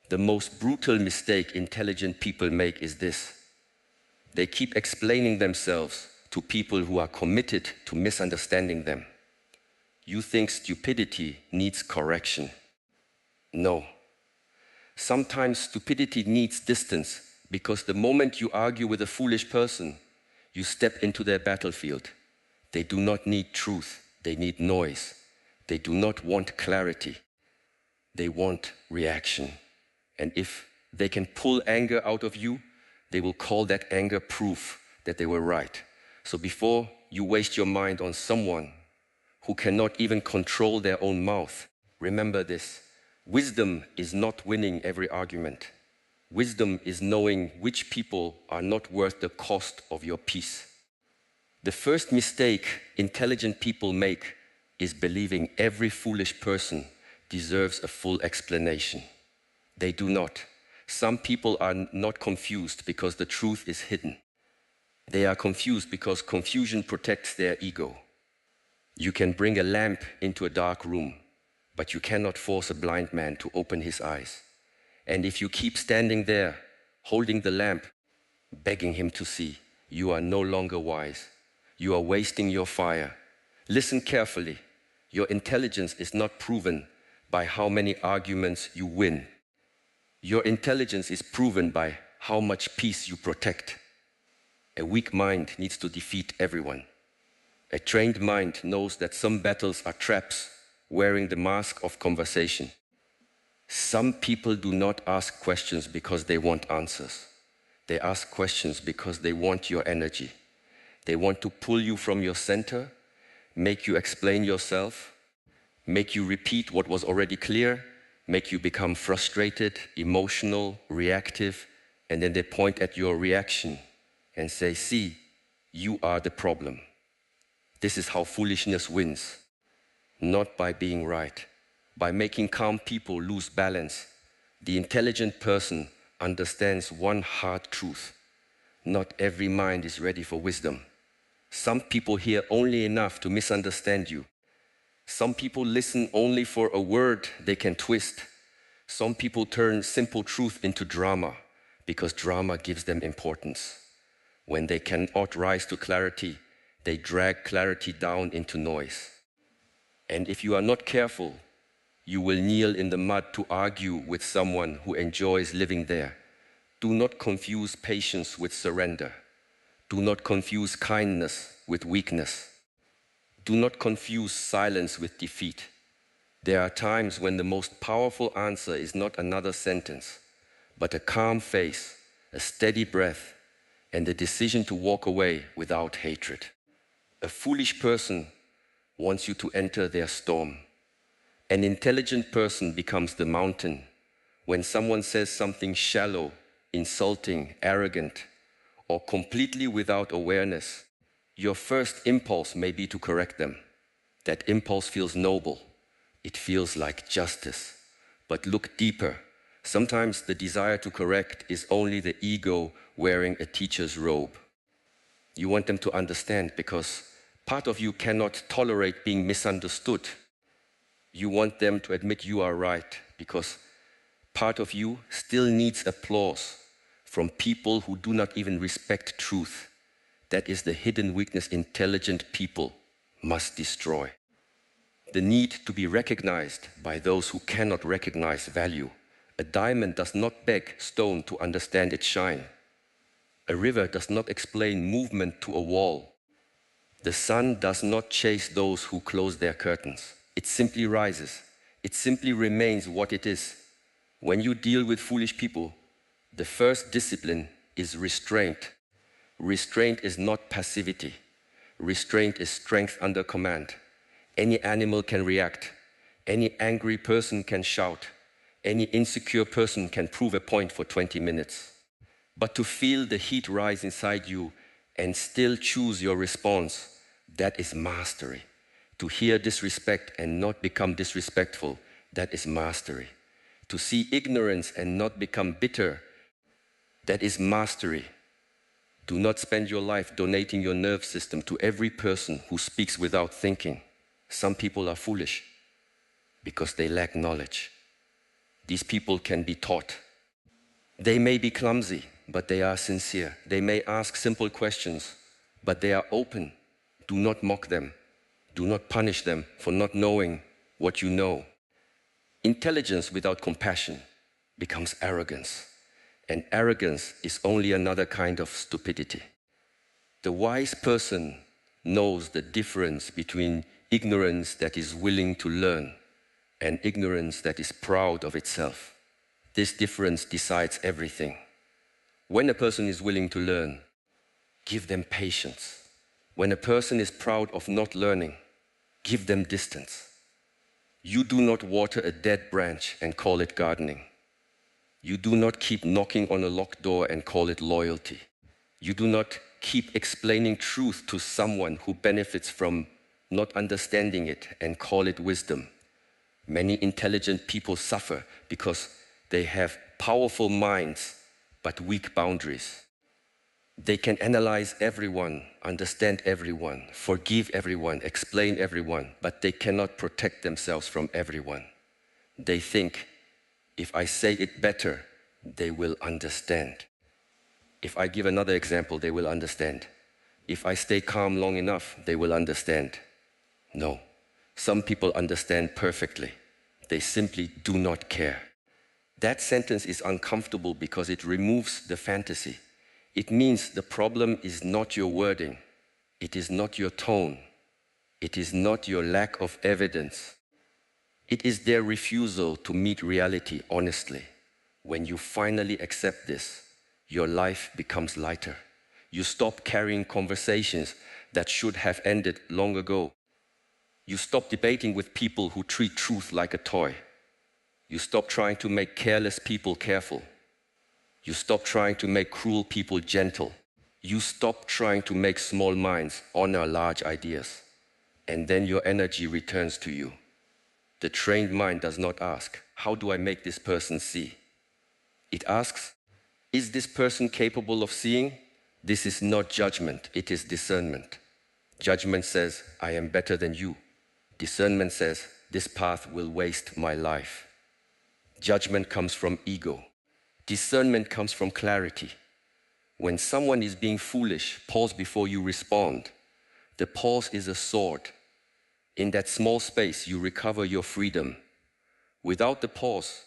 The most brutal mistake intelligent people make is this. They keep explaining themselves to people who are committed to misunderstanding them. You think stupidity needs correction. No. Sometimes stupidity needs distance because the moment you argue with a foolish person, you step into their battlefield. They do not need truth, they need noise. They do not want clarity, they want reaction. And if they can pull anger out of you, they will call that anger proof that they were right. So before you waste your mind on someone who cannot even control their own mouth, remember this. Wisdom is not winning every argument. Wisdom is knowing which people are not worth the cost of your peace. The first mistake intelligent people make is believing every foolish person deserves a full explanation. They do not. Some people are not confused because the truth is hidden. They are confused because confusion protects their ego. You can bring a lamp into a dark room, but you cannot force a blind man to open his eyes. And if you keep standing there, holding the lamp, begging him to see, you are no longer wise. You are wasting your fire. Listen carefully. Your intelligence is not proven by how many arguments you win. Your intelligence is proven by how much peace you protect. A weak mind needs to defeat everyone. A trained mind knows that some battles are traps wearing the mask of conversation. Some people do not ask questions because they want answers. They ask questions because they want your energy. They want to pull you from your center, make you explain yourself, make you repeat what was already clear, make you become frustrated, emotional, reactive, and then they point at your reaction and say, see, you are the problem. This is how foolishness wins, not by being right, by making calm people lose balance. The intelligent person understands one hard truth. Not every mind is ready for wisdom. Some people hear only enough to misunderstand you. Some people listen only for a word they can twist. Some people turn simple truth into drama because drama gives them importance. When they cannot rise to clarity, they drag clarity down into noise. And if you are not careful, you will kneel in the mud to argue with someone who enjoys living there. Do not confuse patience with surrender. Do not confuse kindness with weakness. Do not confuse silence with defeat. There are times when the most powerful answer is not another sentence, but a calm face, a steady breath, and the decision to walk away without hatred. A foolish person wants you to enter their storm. An intelligent person becomes the mountain. When someone says something shallow, insulting, arrogant, or completely without awareness, your first impulse may be to correct them. That impulse feels noble. It feels like justice. But look deeper. Sometimes the desire to correct is only the ego wearing a teacher's robe. You want them to understand because part of you cannot tolerate being misunderstood. You want them to admit you are right because part of you still needs applause from people who do not even respect truth. That is the hidden weakness intelligent people must destroy. The need to be recognized by those who cannot recognize value. A diamond does not beg stone to understand its shine. A river does not explain movement to a wall. The sun does not chase those who close their curtains. It simply rises. It simply remains what it is. When you deal with foolish people, the first discipline is restraint. Restraint is not passivity. Restraint is strength under command. Any animal can react. Any angry person can shout. Any insecure person can prove a point for 20 minutes. But to feel the heat rise inside you and still choose your response, that is mastery. To hear disrespect and not become disrespectful, that is mastery. To see ignorance and not become bitter, that is mastery. Do not spend your life donating your nerve system to every person who speaks without thinking. Some people are foolish because they lack knowledge. These people can be taught. They may be clumsy, but they are sincere. They may ask simple questions, but they are open. Do not mock them. Do not punish them for not knowing what you know. Intelligence without compassion becomes arrogance, and arrogance is only another kind of stupidity. The wise person knows the difference between ignorance that is willing to learn and ignorance that is proud of itself. This difference decides everything. When a person is willing to learn, give them patience. When a person is proud of not learning, give them distance. You do not water a dead branch and call it gardening. You do not keep knocking on a locked door and call it loyalty. You do not keep explaining truth to someone who benefits from not understanding it and call it wisdom. Many intelligent people suffer because they have powerful minds but weak boundaries. They can analyze everyone, understand everyone, forgive everyone, explain everyone, but they cannot protect themselves from everyone. They think, if I say it better, they will understand. If I give another example, they will understand. If I stay calm long enough, they will understand. No, some people understand perfectly. They simply do not care. That sentence is uncomfortable because it removes the fantasy. It means the problem is not your wording. It is not your tone. It is not your lack of evidence. It is their refusal to meet reality honestly. When you finally accept this, your life becomes lighter. You stop carrying conversations that should have ended long ago. You stop debating with people who treat truth like a toy. You stop trying to make careless people careful. You stop trying to make cruel people gentle. You stop trying to make small minds honor large ideas. And then your energy returns to you. The trained mind does not ask, how do I make this person see? It asks, is this person capable of seeing? This is not judgment, it is discernment. Judgment says, I am better than you. Discernment says, this path will waste my life. Judgment comes from ego. Discernment comes from clarity. When someone is being foolish, pause before you respond. The pause is a sword. In that small space, you recover your freedom. Without the pause,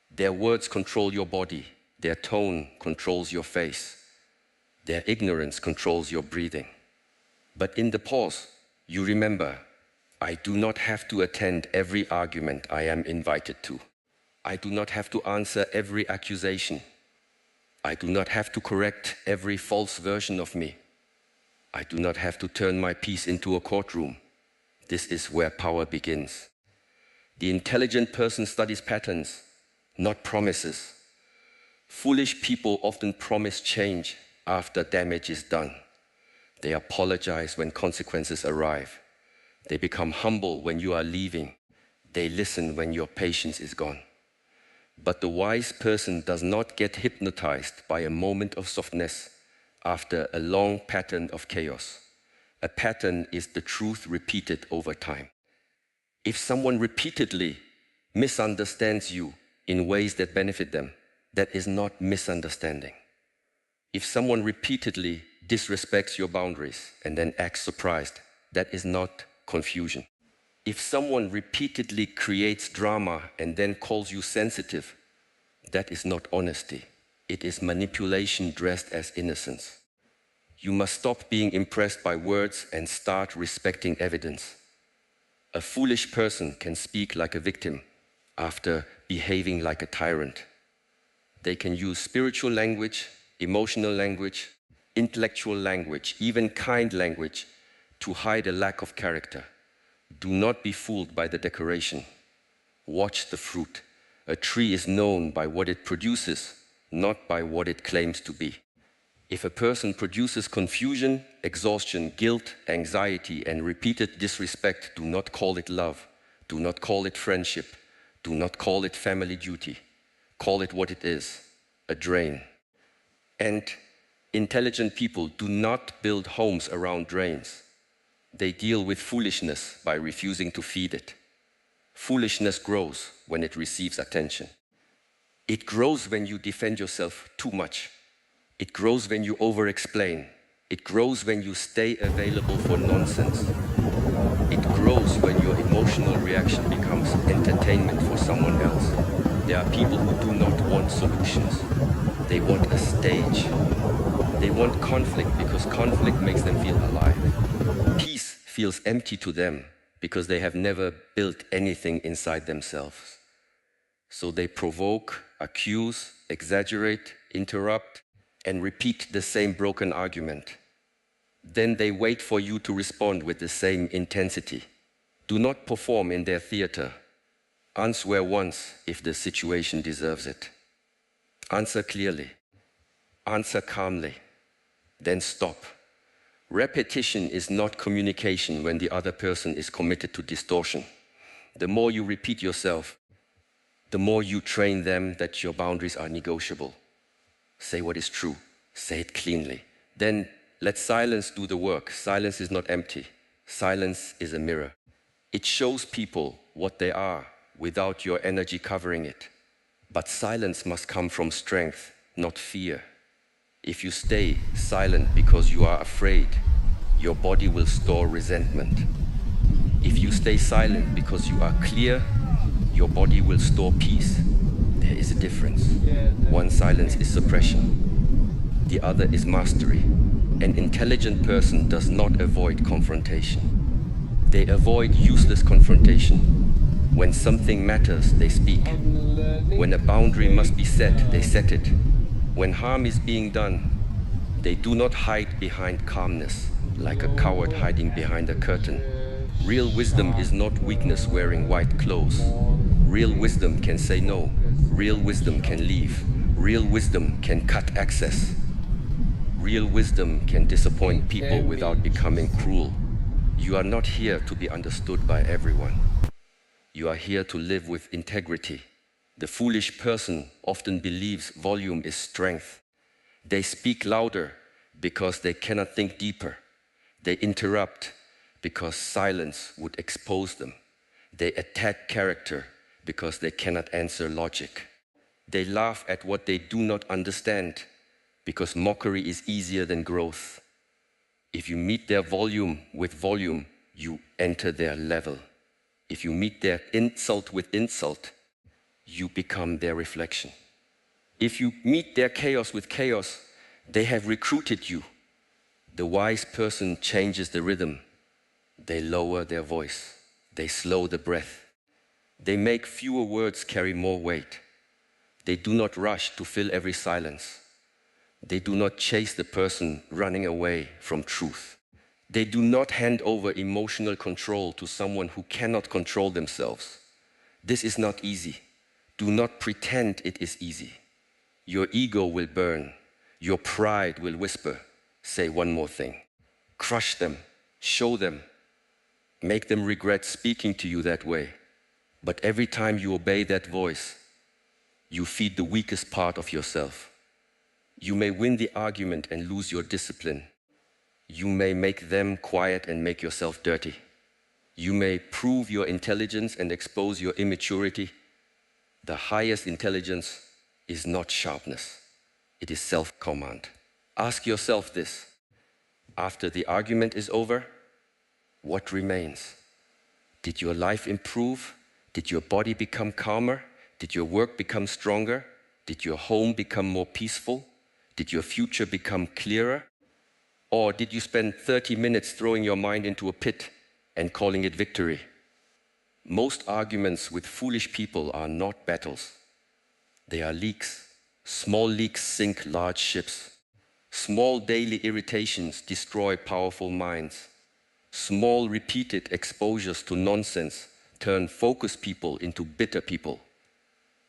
their words control your body. Their tone controls your face. Their ignorance controls your breathing. But in the pause, you remember, I do not have to attend every argument I am invited to. I do not have to answer every accusation. I do not have to correct every false version of me. I do not have to turn my peace into a courtroom. This is where power begins. The intelligent person studies patterns, not promises. Foolish people often promise change after damage is done. They apologize when consequences arrive. They become humble when you are leaving. They listen when your patience is gone. But the wise person does not get hypnotized by a moment of softness after a long pattern of chaos. A pattern is the truth repeated over time. If someone repeatedly misunderstands you in ways that benefit them, that is not misunderstanding. If someone repeatedly disrespects your boundaries and then acts surprised, that is not confusion. If someone repeatedly creates drama and then calls you sensitive, that is not honesty. It is manipulation dressed as innocence. You must stop being impressed by words and start respecting evidence. A foolish person can speak like a victim after behaving like a tyrant. They can use spiritual language, emotional language, intellectual language, even kind language to hide a lack of character. Do not be fooled by the decoration. Watch the fruit. A tree is known by what it produces, not by what it claims to be. If a person produces confusion, exhaustion, guilt, anxiety, and repeated disrespect, do not call it love. Do not call it friendship. Do not call it family duty. Call it what it is, a drain. And intelligent people do not build homes around drains. They deal with foolishness by refusing to feed it. Foolishness grows when it receives attention. It grows when you defend yourself too much. It grows when you over-explain. It grows when you stay available for nonsense. It grows when your emotional reaction becomes entertainment for someone else. There are people who do not want solutions. They want a stage. They want conflict because conflict makes them feel alive. Peace feels empty to them because they have never built anything inside themselves. So they provoke, accuse, exaggerate, interrupt, and repeat the same broken argument. Then they wait for you to respond with the same intensity. Do not perform in their theater. Answer once if the situation deserves it. Answer clearly. Answer calmly. Then stop. Repetition is not communication when the other person is committed to distortion. The more you repeat yourself, the more you train them that your boundaries are negotiable. Say what is true. Say it cleanly. Then let silence do the work. Silence is not empty. Silence is a mirror. It shows people what they are without your energy covering it. But silence must come from strength, not fear. If you stay silent because you are afraid, your body will store resentment. If you stay silent because you are clear, your body will store peace. There is a difference. One silence is suppression. The other is mastery. An intelligent person does not avoid confrontation. They avoid useless confrontation. When something matters, they speak. When a boundary must be set, they set it. When harm is being done, they do not hide behind calmness, like a coward hiding behind a curtain. Real wisdom is not weakness wearing white clothes. Real wisdom can say no. Real wisdom can leave. Real wisdom can cut access. Real wisdom can disappoint people without becoming cruel. You are not here to be understood by everyone. You are here to live with integrity. The foolish person often believes volume is strength. They speak louder because they cannot think deeper. They interrupt because silence would expose them. They attack character because they cannot answer logic. They laugh at what they do not understand because mockery is easier than growth. If you meet their volume with volume, you enter their level. If you meet their insult with insult, you become their reflection. If you meet their chaos with chaos, they have recruited you. The wise person changes the rhythm. They lower their voice. They slow the breath. They make fewer words carry more weight. They do not rush to fill every silence. They do not chase the person running away from truth. They do not hand over emotional control to someone who cannot control themselves. This is not easy. Do not pretend it is easy. Your ego will burn. Your pride will whisper, say one more thing. Crush them, show them, make them regret speaking to you that way. But every time you obey that voice, you feed the weakest part of yourself. You may win the argument and lose your discipline. You may make them quiet and make yourself dirty. You may prove your intelligence and expose your immaturity. The highest intelligence is not sharpness. It is self-command. Ask yourself this. After the argument is over, what remains? Did your life improve? Did your body become calmer? Did your work become stronger? Did your home become more peaceful? Did your future become clearer? Or did you spend 30 minutes throwing your mind into a pit and calling it victory? Most arguments with foolish people are not battles. They are leaks. Small leaks sink large ships. Small daily irritations destroy powerful minds. Small repeated exposures to nonsense turn focused people into bitter people.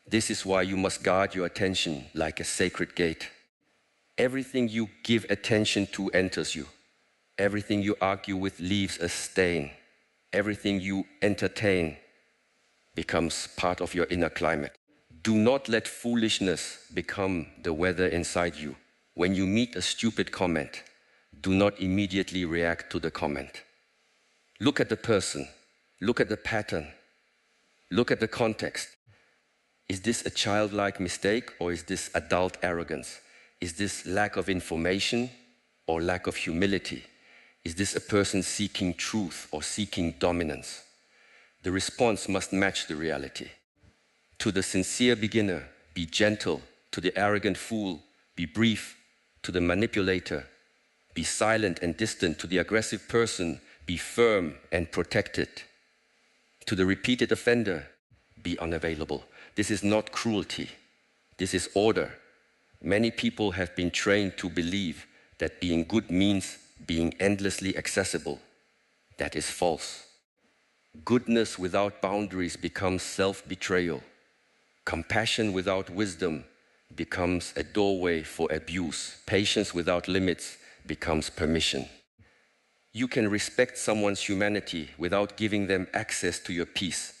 This is why you must guard your attention like a sacred gate. Everything you give attention to enters you. Everything you argue with leaves a stain. Everything you entertain becomes part of your inner climate. Do not let foolishness become the weather inside you. When you meet a stupid comment, do not immediately react to the comment. Look at the person. Look at the pattern. Look at the context. Is this a childlike mistake or is this adult arrogance? Is this lack of information or lack of humility? Is this a person seeking truth or seeking dominance? The response must match the reality. To the sincere beginner, be gentle. To the arrogant fool, be brief. To the manipulator, be silent and distant. To the aggressive person, be firm and protected. To the repeated offender, be unavailable. This is not cruelty. This is order. Many people have been trained to believe that being good means being endlessly accessible. That is false. Goodness without boundaries becomes self-betrayal. Compassion without wisdom becomes a doorway for abuse. Patience without limits becomes permission. You can respect someone's humanity without giving them access to your peace.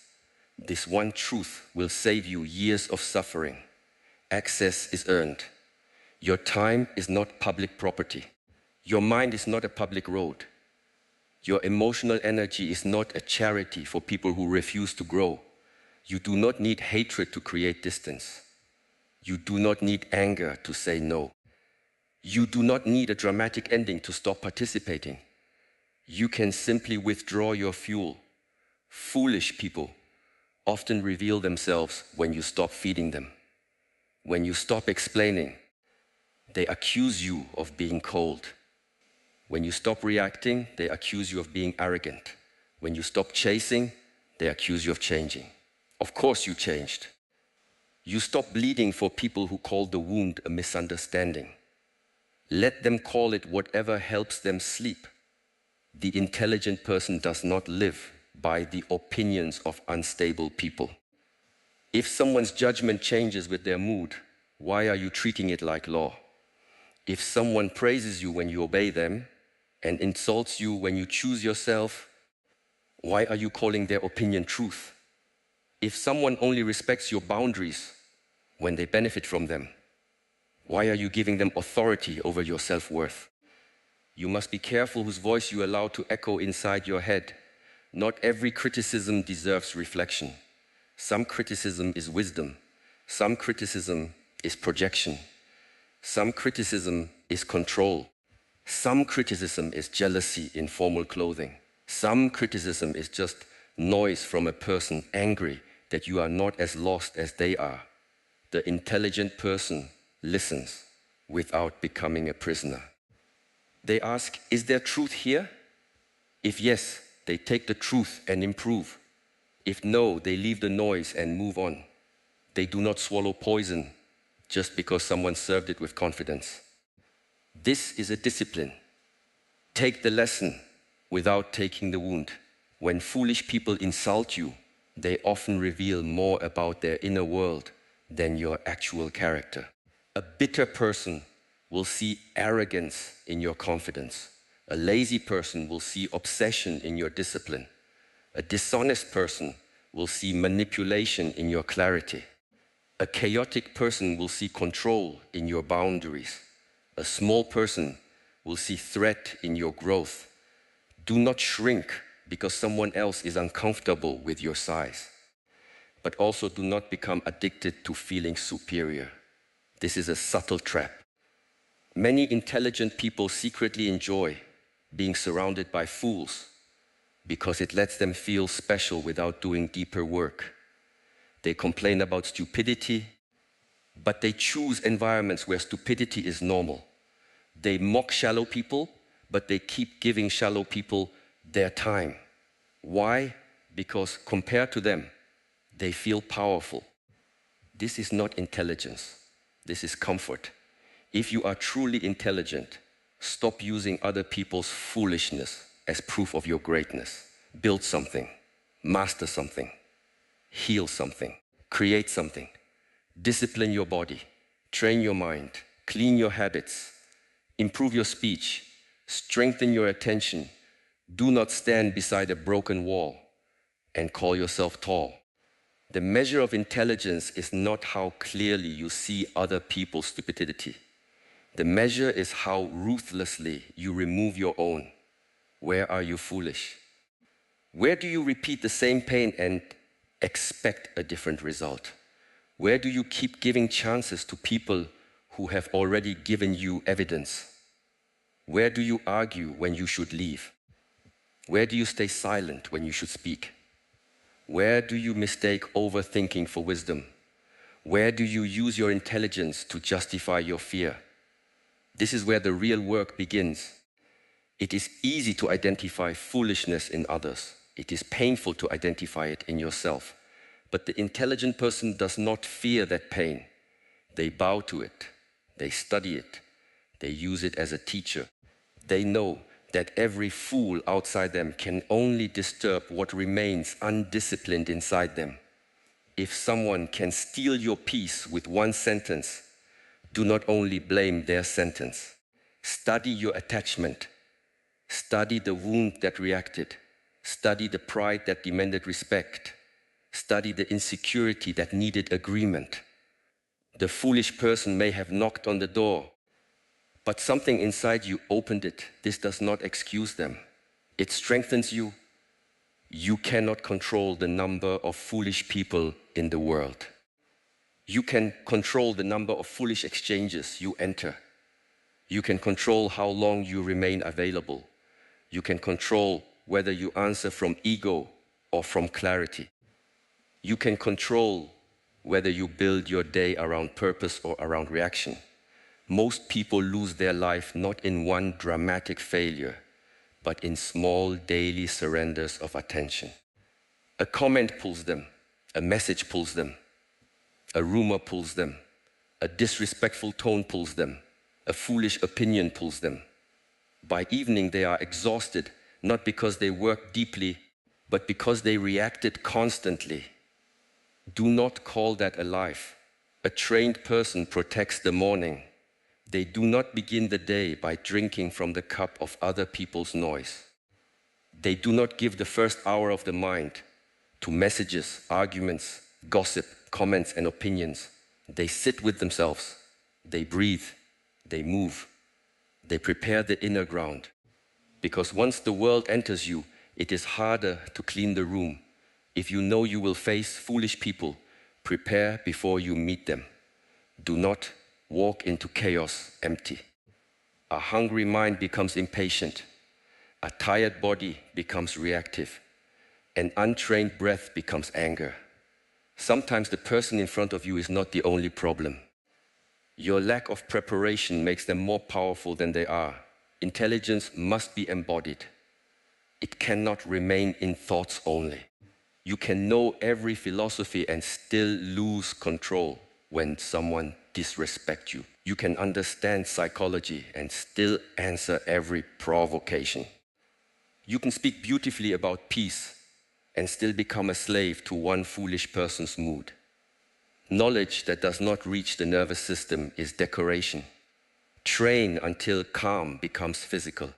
This one truth will save you years of suffering. Access is earned. Your time is not public property. Your mind is not a public road. Your emotional energy is not a charity for people who refuse to grow. You do not need hatred to create distance. You do not need anger to say no. You do not need a dramatic ending to stop participating. You can simply withdraw your fuel. Foolish people often reveal themselves when you stop feeding them. When you stop explaining, they accuse you of being cold. When you stop reacting, they accuse you of being arrogant. When you stop chasing, they accuse you of changing. Of course you changed. You stop bleeding for people who call the wound a misunderstanding. Let them call it whatever helps them sleep. The intelligent person does not live by the opinions of unstable people. If someone's judgment changes with their mood, why are you treating it like law? If someone praises you when you obey them and insults you when you choose yourself, why are you calling their opinion truth? If someone only respects your boundaries when they benefit from them, why are you giving them authority over your self-worth? You must be careful whose voice you allow to echo inside your head. Not every criticism deserves reflection. Some criticism is wisdom. Some criticism is projection. Some criticism is control. Some criticism is jealousy in formal clothing. Some criticism is just noise from a person angry that you are not as lost as they are. The intelligent person listens without becoming a prisoner. They ask, is there truth here? If yes, they take the truth and improve. If no, they leave the noise and move on. They do not swallow poison just because someone served it with confidence. This is a discipline. Take the lesson without taking the wound. When foolish people insult you, they often reveal more about their inner world than your actual character. A bitter person will see arrogance in your confidence. A lazy person will see obsession in your discipline. A dishonest person will see manipulation in your clarity. A chaotic person will see control in your boundaries. A small person will see threat in your growth. Do not shrink because someone else is uncomfortable with your size. But also do not become addicted to feeling superior. This is a subtle trap. Many intelligent people secretly enjoy being surrounded by fools because it lets them feel special without doing deeper work. They complain about stupidity, but they choose environments where stupidity is normal. They mock shallow people, but they keep giving shallow people their time. Why? Because compared to them, they feel powerful. This is not intelligence. This is comfort. If you are truly intelligent, stop using other people's foolishness as proof of your greatness. Build something, master something, heal something, create something, discipline your body, train your mind, clean your habits, improve your speech, strengthen your attention. Do not stand beside a broken wall and call yourself tall. The measure of intelligence is not how clearly you see other people's stupidity. The measure is how ruthlessly you remove your own. Where are you foolish? Where do you repeat the same pain and expect a different result? Where do you keep giving chances to people who have already given you evidence? Where do you argue when you should leave? Where do you stay silent when you should speak? Where do you mistake overthinking for wisdom? Where do you use your intelligence to justify your fear? This is where the real work begins. It is easy to identify foolishness in others. It is painful to identify it in yourself. But the intelligent person does not fear that pain. They bow to it. They study it. They use it as a teacher. They know that every fool outside them can only disturb what remains undisciplined inside them. If someone can steal your peace with one sentence, do not only blame their sentence. Study your attachment. Study the wound that reacted. Study the pride that demanded respect. Study the insecurity that needed agreement. The foolish person may have knocked on the door, but something inside you opened it. This does not excuse them. It strengthens you. You cannot control the number of foolish people in the world. You can control the number of foolish exchanges you enter. You can control how long you remain available. You can control whether you answer from ego or from clarity. You can control whether you build your day around purpose or around reaction. Most people lose their life not in one dramatic failure, but in small daily surrenders of attention. A comment pulls them, a message pulls them, a rumor pulls them, a disrespectful tone pulls them, a foolish opinion pulls them. By evening they are exhausted, not because they worked deeply, but because they reacted constantly. Do not call that a life. A trained person protects the morning. They do not begin the day by drinking from the cup of other people's noise. They do not give the first hour of the mind to messages, arguments, gossip, comments, and opinions. They sit with themselves. They breathe. They move. They prepare the inner ground. Because once the world enters you, it is harder to clean the room. If you know you will face foolish people, prepare before you meet them. Do not walk into chaos empty. A hungry mind becomes impatient. A tired body becomes reactive. An untrained breath becomes anger. Sometimes the person in front of you is not the only problem. Your lack of preparation makes them more powerful than they are. Intelligence must be embodied. It cannot remain in thoughts only. You can know every philosophy and still lose control when someone disrespects you. You can understand psychology and still answer every provocation. You can speak beautifully about peace and still become a slave to one foolish person's mood. Knowledge that does not reach the nervous system is decoration. Train until calm becomes physical.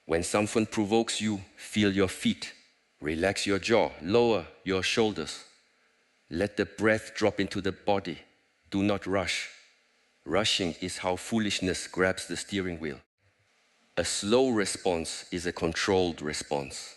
When someone provokes you, feel your feet. Relax your jaw, lower your shoulders. Let the breath drop into the body. Do not rush. Rushing is how foolishness grabs the steering wheel. A slow response is a controlled response.